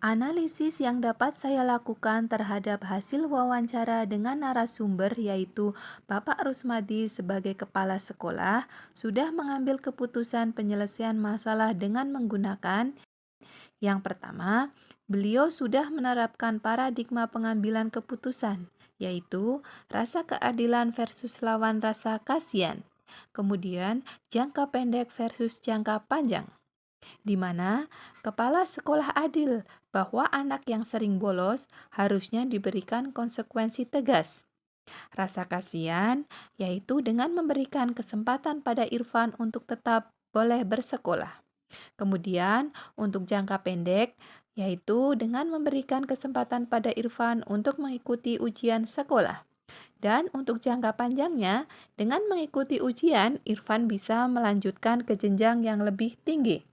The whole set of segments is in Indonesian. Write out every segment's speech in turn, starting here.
Analisis yang dapat saya lakukan terhadap hasil wawancara dengan narasumber yaitu Bapak Rusmadi sebagai kepala sekolah sudah mengambil keputusan penyelesaian masalah dengan menggunakan yang pertama, beliau sudah menerapkan paradigma pengambilan keputusan, yaitu rasa keadilan versus lawan rasa kasihan. Kemudian, jangka pendek versus jangka panjang, di mana kepala sekolah adil bahwa anak yang sering bolos harusnya diberikan konsekuensi tegas. Rasa kasihan, yaitu dengan memberikan kesempatan pada Irfan untuk tetap boleh bersekolah. Kemudian, untuk jangka pendek, yaitu dengan memberikan kesempatan pada Irfan untuk mengikuti ujian sekolah. Dan untuk jangka panjangnya, dengan mengikuti ujian, Irfan bisa melanjutkan ke jenjang yang lebih tinggi.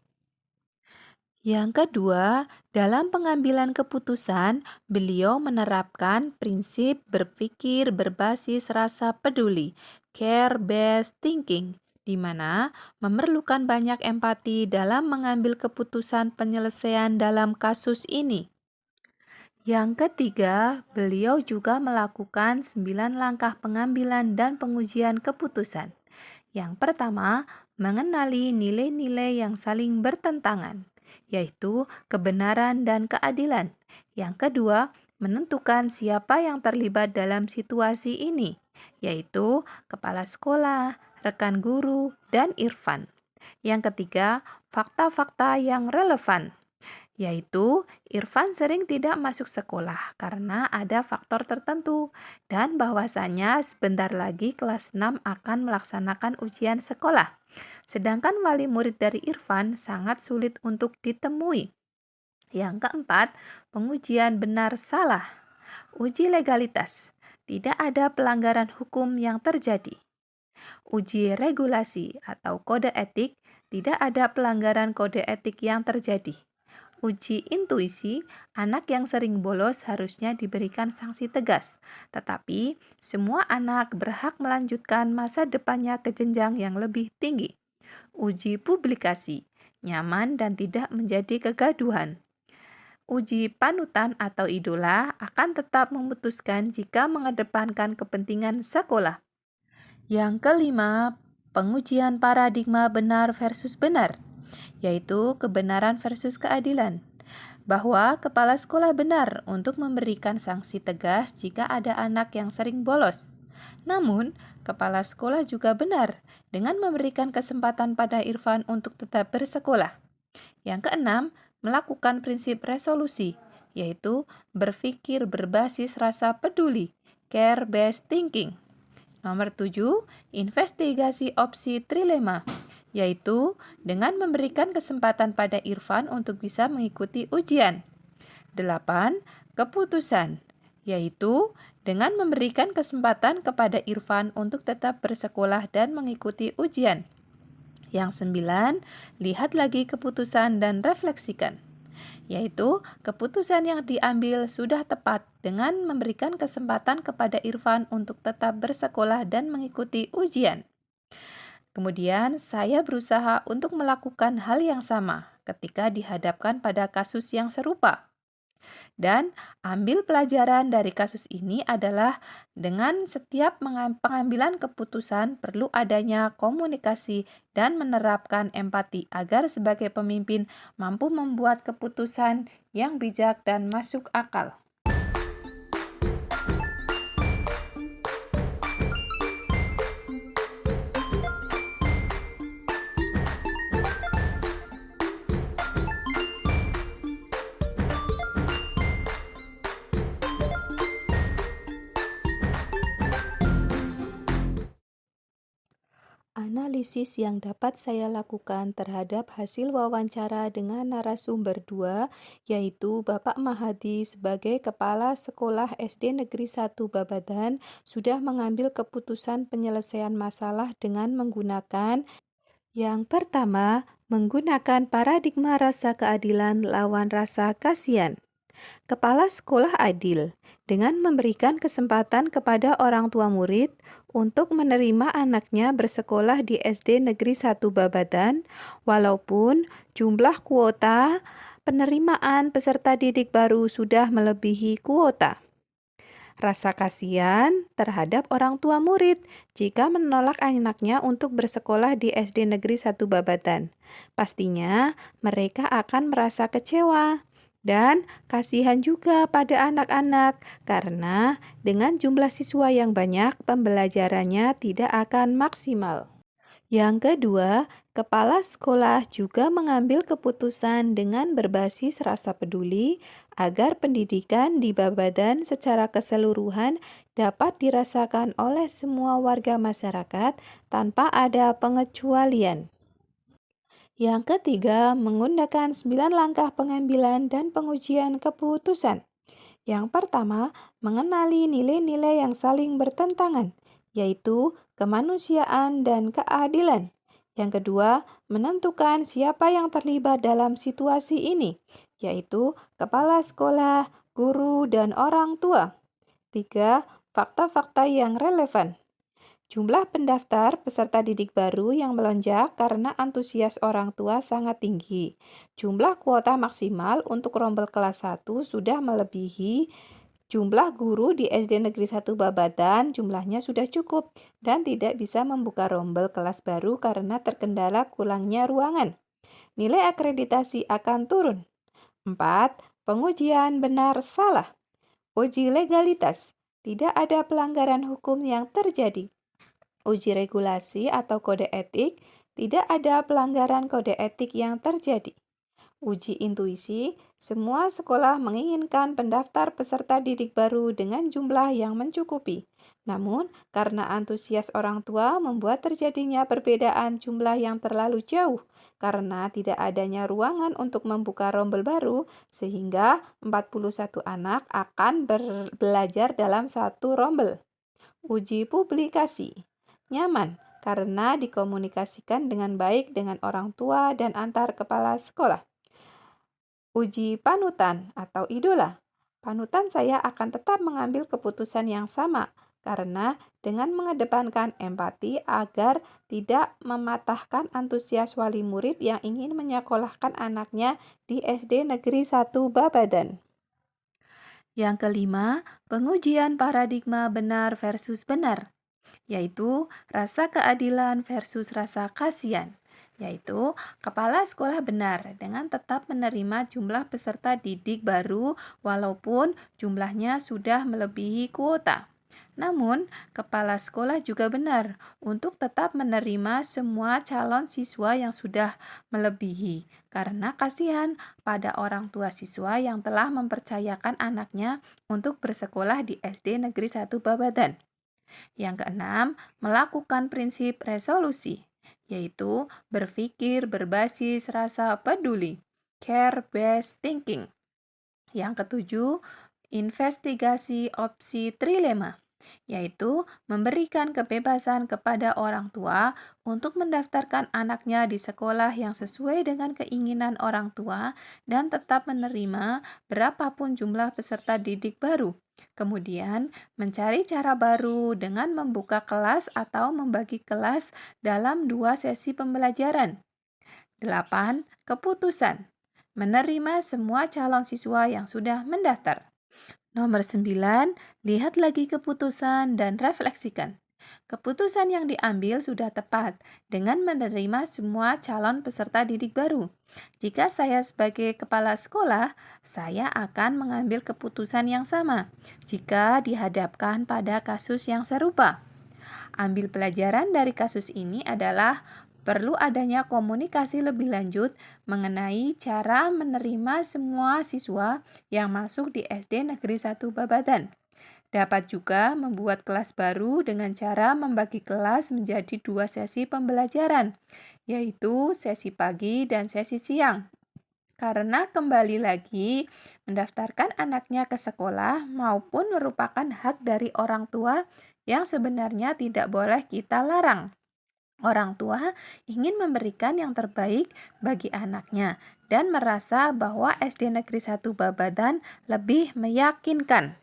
Yang kedua, dalam pengambilan keputusan, beliau menerapkan prinsip berpikir berbasis rasa peduli, care-based thinking, di mana memerlukan banyak empati dalam mengambil keputusan penyelesaian dalam kasus ini. Yang ketiga, beliau juga melakukan 9 langkah pengambilan dan pengujian keputusan. Yang pertama, mengenali nilai-nilai yang saling bertentangan, yaitu kebenaran dan keadilan. Yang kedua, menentukan siapa yang terlibat dalam situasi ini, yaitu kepala sekolah, rekan guru, dan Irfan. Yang ketiga, fakta-fakta yang relevan, yaitu Irfan sering tidak masuk sekolah karena ada faktor tertentu dan bahwasanya sebentar lagi kelas 6 akan melaksanakan ujian sekolah. Sedangkan wali murid dari Irfan sangat sulit untuk ditemui. Yang keempat, pengujian benar salah. Uji legalitas. Tidak ada pelanggaran hukum yang terjadi. Uji regulasi atau kode etik. Tidak ada pelanggaran kode etik yang terjadi. Uji intuisi, anak yang sering bolos harusnya diberikan sanksi tegas, tetapi semua anak berhak melanjutkan masa depannya ke jenjang yang lebih tinggi. Uji publikasi, nyaman dan tidak menjadi kegaduhan. Uji panutan atau idola akan tetap memutuskan jika mengedepankan kepentingan sekolah. Yang kelima, pengujian paradigma benar versus benar, yaitu kebenaran versus keadilan, bahwa kepala sekolah benar untuk memberikan sanksi tegas jika ada anak yang sering bolos. Namun, kepala sekolah juga benar dengan memberikan kesempatan pada Irfan untuk tetap bersekolah. Yang keenam, melakukan prinsip resolusi, yaitu berpikir berbasis rasa peduli, care-based thinking. Nomor 7, investigasi opsi trilema, yaitu dengan memberikan kesempatan pada Irfan untuk bisa mengikuti ujian. 8. Keputusan, yaitu dengan memberikan kesempatan kepada Irfan untuk tetap bersekolah dan mengikuti ujian. Yang 9, lihat lagi keputusan dan refleksikan, yaitu keputusan yang diambil sudah tepat dengan memberikan kesempatan kepada Irfan untuk tetap bersekolah dan mengikuti ujian. Kemudian, saya berusaha untuk melakukan hal yang sama ketika dihadapkan pada kasus yang serupa. Dan ambil pelajaran dari kasus ini adalah dengan setiap pengambilan keputusan perlu adanya komunikasi dan menerapkan empati agar sebagai pemimpin mampu membuat keputusan yang bijak dan masuk akal. Analisis yang dapat saya lakukan terhadap hasil wawancara dengan narasumber 2, yaitu Bapak Mahadi sebagai Kepala Sekolah SD Negeri 1 Babadan, sudah mengambil keputusan penyelesaian masalah dengan menggunakan yang pertama, menggunakan paradigma rasa keadilan lawan rasa kasihan. Kepala sekolah adil dengan memberikan kesempatan kepada orang tua murid untuk menerima anaknya bersekolah di SD Negeri 1 Babadan walaupun jumlah kuota penerimaan peserta didik baru sudah melebihi kuota. Rasa kasihan terhadap orang tua murid jika menolak anaknya untuk bersekolah di SD Negeri 1 Babatan. Pastinya mereka akan merasa kecewa. Dan kasihan juga pada anak-anak karena dengan jumlah siswa yang banyak, pembelajarannya tidak akan maksimal. Yang kedua, kepala sekolah juga mengambil keputusan dengan berbasis rasa peduli agar pendidikan di Babadan secara keseluruhan dapat dirasakan oleh semua warga masyarakat tanpa ada pengecualian. Yang ketiga, menggunakan 9 langkah pengambilan dan pengujian keputusan. Yang pertama, mengenali nilai-nilai yang saling bertentangan, yaitu kemanusiaan dan keadilan. Yang kedua, menentukan siapa yang terlibat dalam situasi ini, yaitu kepala sekolah, guru, dan orang tua. Tiga, fakta-fakta yang relevan. Jumlah pendaftar peserta didik baru yang melonjak karena antusias orang tua sangat tinggi. Jumlah kuota maksimal untuk rombel kelas 1 sudah melebihi jumlah guru di SD Negeri 1 Babadan, jumlahnya sudah cukup dan tidak bisa membuka rombel kelas baru karena terkendala kurangnya ruangan. Nilai akreditasi akan turun. 4. Pengujian benar salah. Uji legalitas. Tidak ada pelanggaran hukum yang terjadi. Uji regulasi atau kode etik, tidak ada pelanggaran kode etik yang terjadi. Uji intuisi, semua sekolah menginginkan pendaftar peserta didik baru dengan jumlah yang mencukupi. Namun, karena antusias orang tua membuat terjadinya perbedaan jumlah yang terlalu jauh, karena tidak adanya ruangan untuk membuka rombel baru, sehingga 41 anak akan belajar dalam satu rombel. Uji publikasi. Nyaman karena dikomunikasikan dengan baik dengan orang tua dan antar kepala sekolah. Uji panutan atau idola. Panutan saya akan tetap mengambil keputusan yang sama karena dengan mengedepankan empati agar tidak mematahkan antusias wali murid yang ingin menyekolahkan anaknya di SD Negeri 1 Babadan. Yang kelima, pengujian paradigma benar versus benar, yaitu rasa keadilan versus rasa kasihan, yaitu kepala sekolah benar dengan tetap menerima jumlah peserta didik baru walaupun jumlahnya sudah melebihi kuota. Namun, kepala sekolah juga benar untuk tetap menerima semua calon siswa yang sudah melebihi, karena kasihan pada orang tua siswa yang telah mempercayakan anaknya untuk bersekolah di SD Negeri 1 Babadan. Yang keenam, melakukan prinsip resolusi, yaitu berpikir berbasis rasa peduli, care-based thinking. Yang ketujuh, investigasi opsi trilema, yaitu memberikan kebebasan kepada orang tua untuk mendaftarkan anaknya di sekolah yang sesuai dengan keinginan orang tua dan tetap menerima berapapun jumlah peserta didik baru. Kemudian, mencari cara baru dengan membuka kelas atau membagi kelas dalam 2 sesi pembelajaran. 8. Keputusan. Menerima semua calon siswa yang sudah mendaftar. Nomor 9, lihat lagi keputusan dan refleksikan. Keputusan yang diambil sudah tepat dengan menerima semua calon peserta didik baru. Jika saya sebagai kepala sekolah, saya akan mengambil keputusan yang sama jika dihadapkan pada kasus yang serupa. Ambil pelajaran dari kasus ini adalah perlu adanya komunikasi lebih lanjut mengenai cara menerima semua siswa yang masuk di SD Negeri 1 Babadan. Dapat juga membuat kelas baru dengan cara membagi kelas menjadi 2 sesi pembelajaran, yaitu sesi pagi dan sesi siang. Karena kembali lagi, mendaftarkan anaknya ke sekolah maupun merupakan hak dari orang tua yang sebenarnya tidak boleh kita larang. Orang tua ingin memberikan yang terbaik bagi anaknya dan merasa bahwa SD Negeri 1 Babadan lebih meyakinkan.